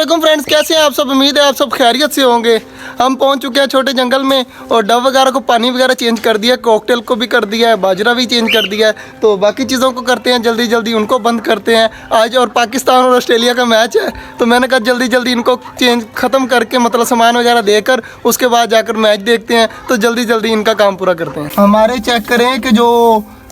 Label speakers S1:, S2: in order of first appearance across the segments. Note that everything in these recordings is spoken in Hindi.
S1: वालेकुम फ्रेंड्स, कैसे हैं आप सब। उम्मीद है आप सब खैरियत से होंगे। हम पहुंच चुके हैं छोटे जंगल में और डब वगैरह को पानी वगैरह चेंज कर दिया है, कॉकटेल को भी कर दिया है, बाजरा भी चेंज कर दिया है। तो बाकी चीज़ों को करते हैं जल्दी जल्दी, उनको बंद करते हैं आज। और पाकिस्तान और ऑस्ट्रेलिया का मैच है तो मैंने कहा जल्दी जल्दी इनको चेंज ख़त्म करके मतलब सामान वगैरह देकर उसके बाद जाकर मैच देखते हैं। तो जल्दी जल्दी इनका काम पूरा करते हैं। हमारे चेक करें कि जो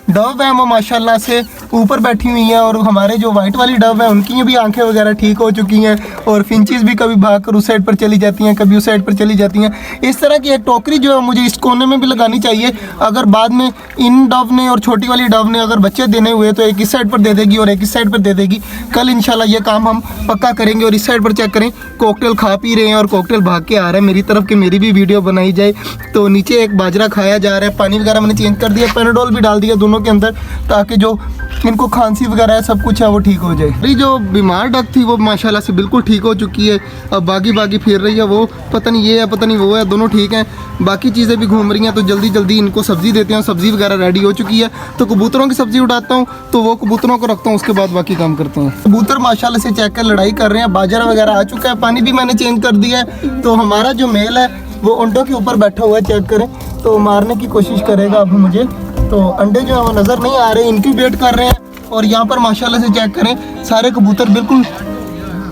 S1: डव है वो माशाल्लाह से ऊपर बैठी हुई हैं और हमारे जो वाइट वाली डव है उनकी भी आंखें वगैरह ठीक हो चुकी हैं। और फिंचेस भी कभी भागकर उस साइड पर चली जाती हैं, कभी उस साइड पर चली जाती हैं। इस तरह की एक टोकरी जो है मुझे इस कोने में भी लगानी चाहिए। अगर बाद में इन डव ने और छोटी वाली डव ने अगर बच्चे देने हुए तो एक इस साइड पर दे देगी और एक इस साइड पर दे देगी। कल इंशाल्लाह ये काम हम पक्का करेंगे। और इस साइड पर चेक करें, कॉकटेल खा पी रहे हैं और कॉकटेल भाग के आ रहा है मेरी तरफ कि मेरी भी वीडियो बनाई जाए। तो नीचे एक बाजरा खाया जा रहा है, पानी वगैरह मैंने चेंज कर दिया, पैराडोल भी डाल दिया दोनों के अंदर ताकि जो इनको खांसी वगैरह है सब कुछ है वो ठीक हो जाए। अभी जो बीमार डक थी वो माशाल्लाह से बिल्कुल ठीक हो चुकी है। अब बागी बागी फिर रही है, वो पता नहीं ये है पता नहीं वो है, दोनों ठीक हैं। बाकी चीज़ें भी घूम रही हैं। तो जल्दी जल्दी इनको सब्ज़ी देते हैं। सब्ज़ी वगैरह रेडी हो चुकी है तो कबूतरों की सब्ज़ी उठाता हूँ, तो वो कबूतरों को रखता हूँ, उसके बाद बाकी काम करते हैं। कबूतर माशाल्लाह से चेक कर लड़ाई कर रहे हैं। बाजरा वगैरह आ चुका है, पानी भी मैंने चेंज कर दिया है। तो हमारा जो मेल है वो अंडों के ऊपर बैठा हुआ है, चेक करें। तो मारने की कोशिश करेगा अब मुझे। तो अंडे जो है वो नज़र नहीं आ रहे, इनकी वेट कर रहे हैं। और यहाँ पर माशाल्लाह से चेक करें, सारे कबूतर बिल्कुल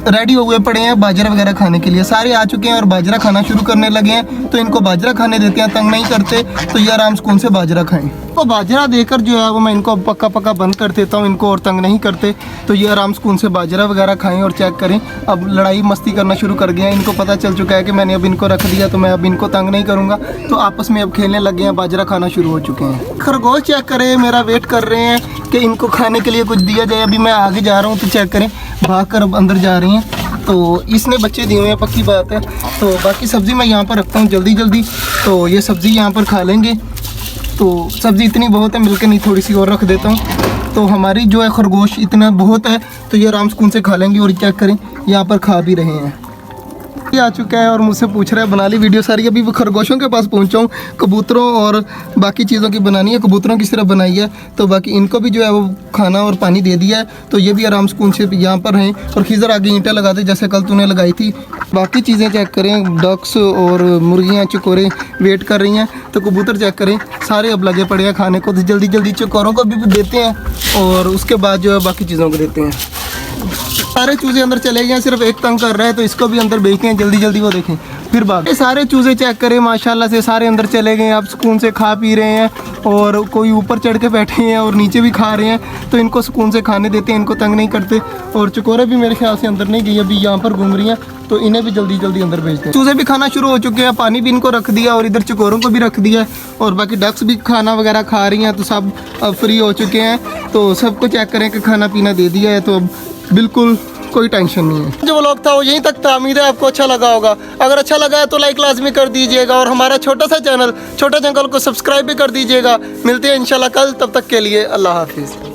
S1: रेडी हुए पड़े हैं बाजरा वगैरह खाने के लिए। सारे आ चुके हैं और बाजरा खाना शुरू करने लगे हैं। तो इनको बाजरा खाने देते हैं, तंग नहीं करते। तो ये आराम सुकून से बाजरा खाएं। तो बाजरा देकर जो है वो मैं इनको पक्का पक्का बंद कर देता हूँ, इनको और तंग नहीं करते। तो ये आराम सुकून से बाजरा वगैरह खाएं। और चेक करें, अब लड़ाई मस्ती करना शुरू कर गया है। इनको पता चल चुका है कि मैंने अब इनको रख दिया तो मैं अब इनको तंग नहीं करूँगा। तो आपस में अब खेलने लगे हैं, बाजरा खाना शुरू हो चुके हैं। खरगोश चेक करें मेरा वेट कर रहे हैं कि इनको खाने के लिए कुछ दिया जाए। अभी मैं आगे जा रहा हूँ तो चेक करें, भाग कर अब अंदर जा रही हैं। तो इसने बच्चे दिए हुए हैं, पक्की बात है। तो बाकी सब्ज़ी मैं यहाँ पर रखता हूँ जल्दी जल्दी। तो ये सब्ज़ी यहाँ पर खा लेंगे। तो सब्ज़ी इतनी बहुत है, मिलकर नहीं थोड़ी सी और रख देता हूँ। तो हमारी जो है खरगोश इतना बहुत है तो ये आराम सुकून से खा लेंगे। और चेक करें यहाँ पर खा भी रहे हैं। ये आ चुका है और मुझसे पूछ रहा है बना ली वीडियो सारी। अभी वो खरगोशों के पास पहुँचा हूँ, कबूतरों और बाकी चीज़ों की बनानी है। कबूतरों की सिर्फ बनाई है तो बाकी इनको भी जो है वो खाना और पानी दे दिया है। तो ये भी आराम सुकून से यहाँ पर हैं। और खिज़र आगे ईंटें लगा दे जैसे कल तूने लगाई थी। बाकी चीज़ें चेक करें, डक्स और मुर्गियाँ चकोरे वेट कर रही हैं। तो कबूतर चेक करें, सारे अब लगे पड़े हैं खाने को। तो जल्दी जल्दी चकोरों को भी देते हैं और उसके बाद जो है बाकी चीज़ों को देते हैं। सारे चूजे अंदर चले गए हैं, सिर्फ एक तंग कर रहा है तो इसको भी अंदर भेजते हैं जल्दी जल्दी, वो देखें फिर भाग। सारे चूजे चेक करें माशाल्लाह से सारे अंदर चले गए हैं। अब सुकून से खा पी रहे हैं और कोई ऊपर चढ़ के बैठे हैं और नीचे भी खा रहे हैं। तो इनको सुकून से खाने देते हैं, इनको तंग नहीं करते। और चकोरे भी मेरे ख्याल से अंदर नहीं गई, अभी यहाँ पर घूम रही हैं। तो इन्हें भी जल्दी जल्दी अंदर भेजते हैं। चूजे भी खाना शुरू हो चुके हैं, पानी भी इनको रख दिया और इधर चकोरों को भी रख दिया है। और बाकी डक्स भी खाना वगैरह खा रही हैं। तो सब अब फ्री हो चुके हैं। तो सबको चेक करें कि खाना पीना दे दिया है। तो अब बिल्कुल कोई टेंशन नहीं है। जो व्लॉग था वो यहीं तक था। उम्मीद है आपको अच्छा लगा होगा। अगर अच्छा लगा है तो लाइक लाजमी कर दीजिएगा और हमारा छोटा सा चैनल छोटा जंगल को सब्सक्राइब भी कर दीजिएगा। मिलते हैं इंशाल्लाह कल, तब तक के लिए अल्लाह हाफिज़।